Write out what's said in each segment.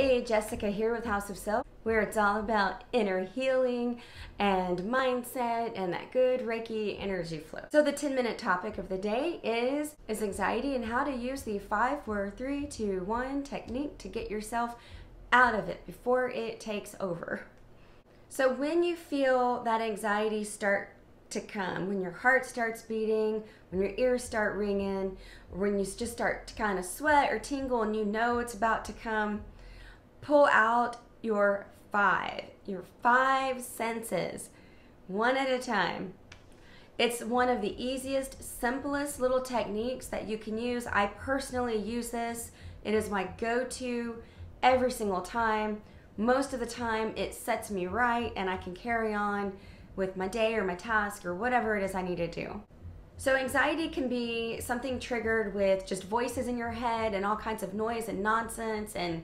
Hey, Jessica here with House of Self, where it's all about inner healing and mindset and that good Reiki energy flow. So the 10-minute topic of the day is anxiety and how to use the 5, 4, 3, 2, 1 technique to get yourself out of it before it takes over. So when you feel that anxiety start to come, when your heart starts beating, when your ears start ringing, or when you just start to kind of sweat or tingle and you know it's about to come, pull out your five senses, one at a time. It's one of the easiest, simplest little techniques that you can use. I personally use this. It is my go-to every single time. Most of the time it sets me right and I can carry on with my day or my task or whatever it is I need to do. So anxiety can be something triggered with just voices in your head and all kinds of noise and nonsense and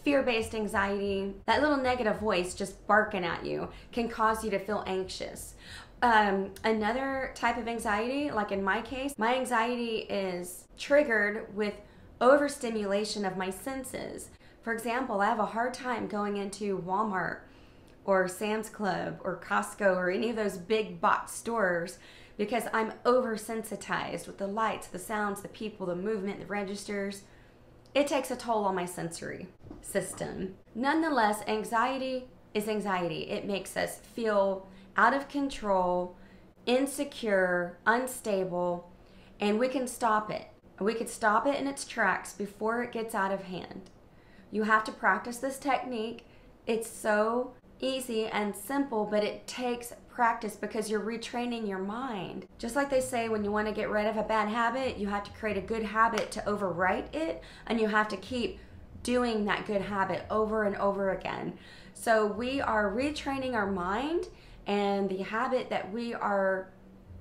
fear-based anxiety. That little negative voice just barking at you can cause you to feel anxious. Another type of anxiety, like in my case, my anxiety is triggered with overstimulation of my senses. For example, I have a hard time going into Walmart or Sam's Club or Costco or any of those big box stores because I'm oversensitized with the lights, the sounds, the people, the movement, the registers. It takes a toll on my sensory system. Nonetheless, anxiety is anxiety. It makes us feel out of control, insecure, unstable, and we can stop it. We could stop it in its tracks before it gets out of hand. You have to practice this technique. It's so easy and simple, but it takes practice because you're retraining your mind. Just like they say, when you want to get rid of a bad habit, you have to create a good habit to overwrite it, and you have to keep doing that good habit over and over again. So we are retraining our mind, and the habit that we are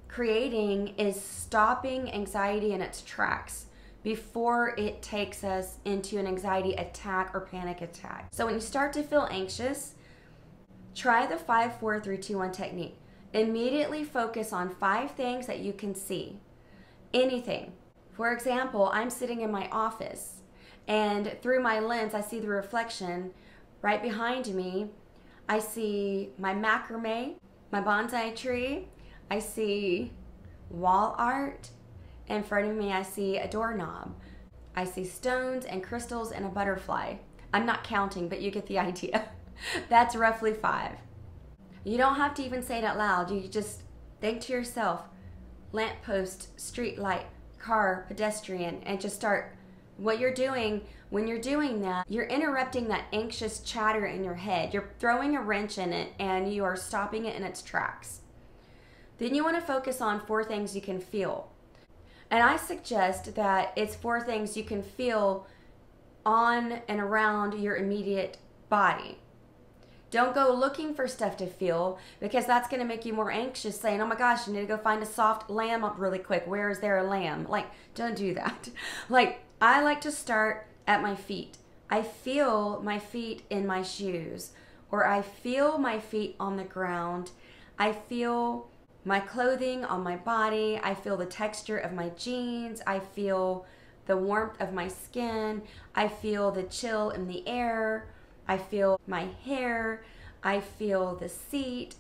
creating is stopping anxiety in its tracks before it takes us into an anxiety attack or panic attack. So when you start to feel anxious, try the 5, 4, 3, 2, 1 technique. Immediately focus on 5 things that you can see. Anything. For example, I'm sitting in my office and through my lens I see the reflection right behind me. I see my macrame, my bonsai tree. I see wall art. In front of me I see a doorknob. I see stones and crystals and a butterfly. I'm not counting, but you get the idea. That's roughly 5. You don't have to even say it out loud. You just think to yourself, lamppost, street light, car, pedestrian, and just start what you're doing. When you're doing that, you're interrupting that anxious chatter in your head. You're throwing a wrench in it and you are stopping it in its tracks. Then you want to focus on 4 things you can feel. And I suggest that it's 4 things you can feel on and around your immediate body. Don't go looking for stuff to feel because that's going to make you more anxious, saying, oh my gosh, I need to go find a soft lamb up really quick. Where is there a lamb? Like, don't do that. Like, I like to start at my feet. I feel my feet in my shoes, or I feel my feet on the ground. I feel my clothing on my body. I feel the texture of my jeans. I feel the warmth of my skin. I feel the chill in the air. I feel my hair, I feel the seat.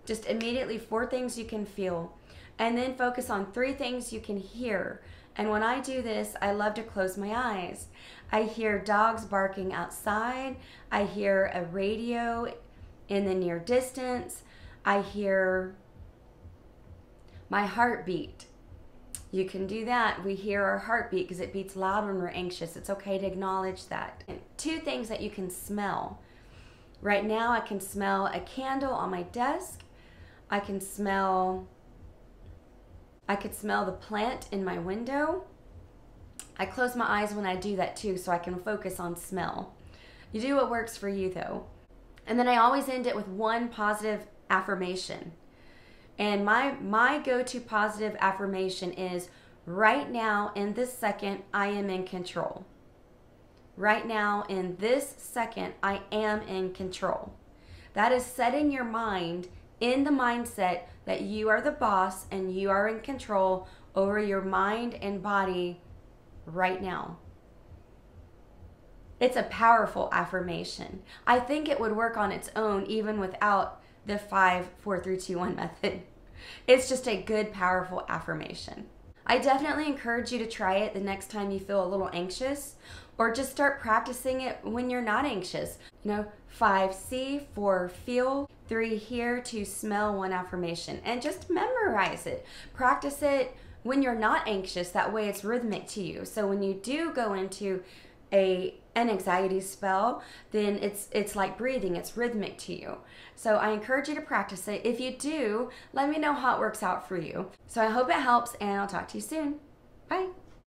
Just immediately 4 things you can feel. And then focus on 3 things you can hear. And when I do this, I love to close my eyes. I hear dogs barking outside. I hear a radio in the near distance. I hear my heartbeat. You can do that. We hear our heartbeat because it beats loud when we're anxious. It's okay to acknowledge that. And 2 things that you can smell. Right now I can smell a candle on my desk. I could smell the plant in my window. I close my eyes when I do that too so I can focus on smell. You do what works for you though. And then I always end it with 1 positive affirmation. And my go-to positive affirmation is, right now in this second, I am in control. Right now in this second, I am in control. That is setting your mind in the mindset that you are the boss and you are in control over your mind and body right now. It's a powerful affirmation. I think it would work on its own even without the 5, 4, 3, 2, 1 method. It's just a good, powerful affirmation. I definitely encourage you to try it the next time you feel a little anxious, or just start practicing it when you're not anxious. 5 see, 4 feel, 3 hear, 2 smell, 1 affirmation, and just memorize it. Practice it when you're not anxious. That way it's rhythmic to you. So when you do go into an anxiety spell, then it's like breathing, it's rhythmic to you. So I encourage you to practice it. If you do, let me know how it works out for you. So I hope it helps, and I'll talk to you soon. Bye.